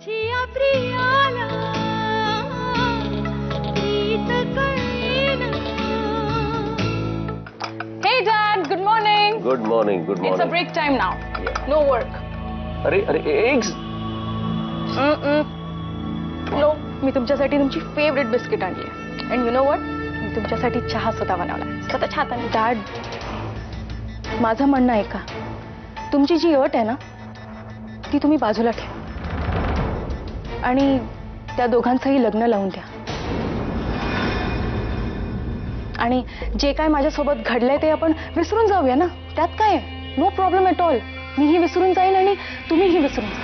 तुझी प्रियाला प्रीत कळेना. Hey Dad, good morning. Good morning. Good morning. It's a break time now. Yeah. No work. अरे अरे eggs. No, मी तुमच्यासाठी तुमची फेवरेट बिस्किट आणली आहे. And you know what? मी तुमच्यासाठी चहा सुद्धा बनवला. स्वतःच्या हाताने. Dad, माझं म्हणणं आहे का? तुमची जी अट आहे ना ती तुम्ही बाजूला ठेवा आणि त्या दोघांचंही लग्न लावून द्या. आणि जे काय माझ्यासोबत घडलंय ते आपण विसरून जाऊया ना. त्यात काय नो प्रॉब्लेम ॲट ऑल. मीही विसरून जाईन आणि तुम्हीही विसरून जा.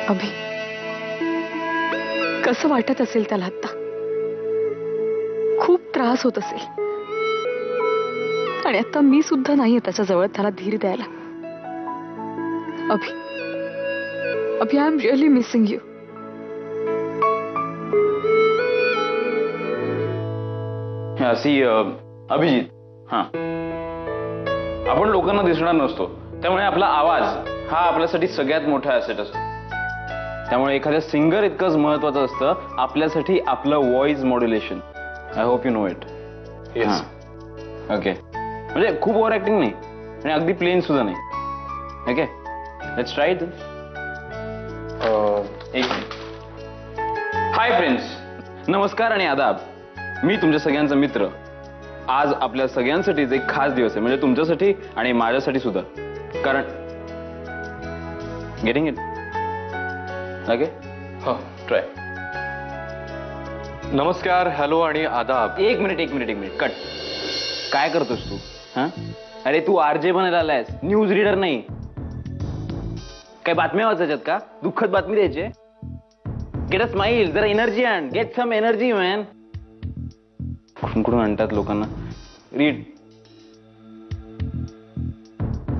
अभि, कसं वाटत असेल त्याला आता? खूप त्रास होत असेल आणि आता मी सुद्धा नाहीये त्याच्या जवळ त्याला धीर द्यायला. Abhi, Abhi, I am really missing you. Abhijit, हां, आपण लोकांना दिसणार नसतो, त्यामुळे आपला आवाज हा आपल्यासाठी सगळ्यात मोठा ॲसेट असतो. त्यामुळे एखाद्या सिंगर इतकंच महत्वाचं असतं आपल्यासाठी आपलं voice modulation. I hope you know it. Yes. Okay, म्हणजे खूप ओव्हर ऍक्टिंग नाही आणि अगदी प्लेन सुद्धा नाही. Okay, let's try it. Hi friends, नमस्कार आणि आदाब. मी तुमच्या सगळ्यांचा मित्र. आज आपल्या सगळ्यांसाठीच एक खास दिवस आहे, म्हणजे तुमच्यासाठी आणि माझ्यासाठी सुद्धा. कारण गेटिंग इट. ओके, हो, ट्राय. नमस्कार, हॅलो आणि आदाब. एक मिनिट कट. काय करतोस तू? हा, अरे तू आरजे बनायला आलायस, न्यूज रीडर नाही. काय बातम्या वाचायच्यात का? दुःखद बातमी द्यायची? गेट अ स्माइल, जरा एनर्जी आण. Get some energy man. कुठून आणतात लोकांना. रीड.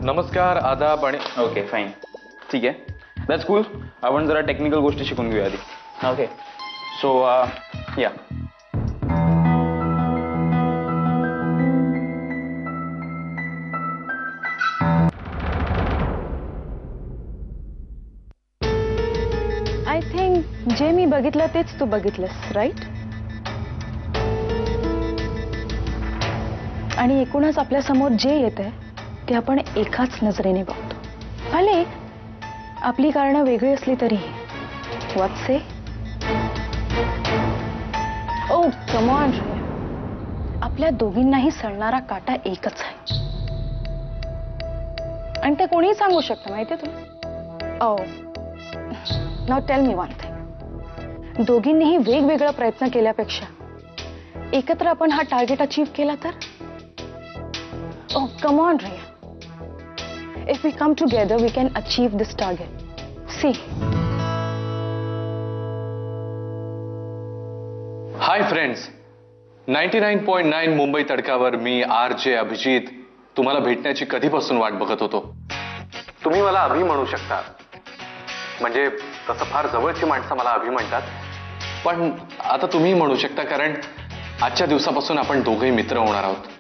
नमस्कार, आदाब आणि ओके, फाईन, ठीक आहे, दॅट्स कूल. आपण जरा टेक्निकल गोष्टी शिकून घेऊया आधी. ओके, सो या. आय थिंक जे मी बघितलं तेच तू बघितलंस, राईट? आणि एकूणच आपल्या समोर जे येतंय ते आपण एकाच नजरेने बघतो. भले आपली कारणं वेगळी असली तरीही. What say? O come on, आपल्या दोघींनाही सळणारा काटा एकच आहे आणि ते कोणीही सांगू शकतं, माहितीये तुला? Oh now tell me one thing. दोघींनीही वेगवेगळा प्रयत्न केल्यापेक्षा एकत्र आपण हा टार्गेट अचीव केला तर? Oh, come on, Rhea. If we come together, we can achieve this target. See. Hi friends, 99.9 Mumbai तडकावर मी RJ अभिजित तुम्हाला भेटण्याची कधीपासून वाट बघत होतो. तुम्ही मला अभि म्हणू शकता, म्हणजे तसं फार जवळची माणसं मला अभि म्हणतात, पण आता तुम्ही म्हणू शकता, कारण आजच्या दिवसापासून आपण दोघेही मित्र होणार आहोत.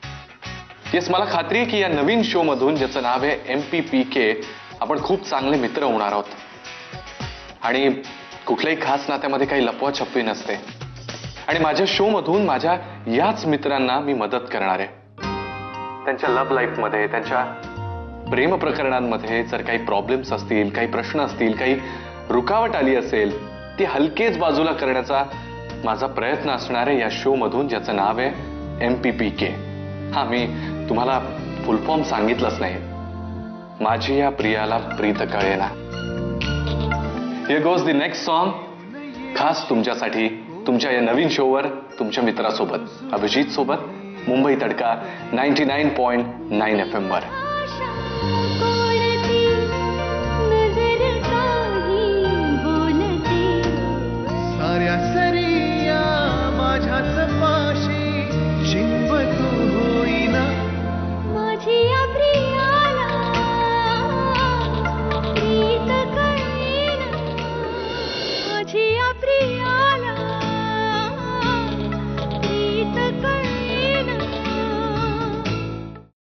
येस, मला खात्री आहे की या नवीन शो मधून, ज्याचं नाव आहे MPPK, आपण खूप चांगले मित्र होणार आहोत. आणि कुठल्याही खास नात्यामध्ये काही लपवाछपवी नसते. आणि माझ्या शो मधून माझ्या याच मित्रांना मी मदत करणार आहे. त्यांच्या लव्ह लाईफमध्ये, त्यांच्या प्रेम प्रकरणांमध्ये जर काही प्रॉब्लेम्स असतील, काही प्रश्न असतील, काही रुकावट आली असेल, ती हलकेच बाजूला करण्याचा माझा प्रयत्न असणार आहे या शो मधून, ज्याचं नाव आहे MPPK. हा, मी तुम्हाला फुल फॉर्म सांगितलंच नाही. माझी या प्रियाला प्रीत कळेना. Here goes the next song, खास तुमच्यासाठी, तुमच्या या नवीन शोवर, तुमच्या मित्रासोबत, अभिजित सोबत, मुंबई तडका 99.9 FM वर. नजर काही बोलते. साऱ्या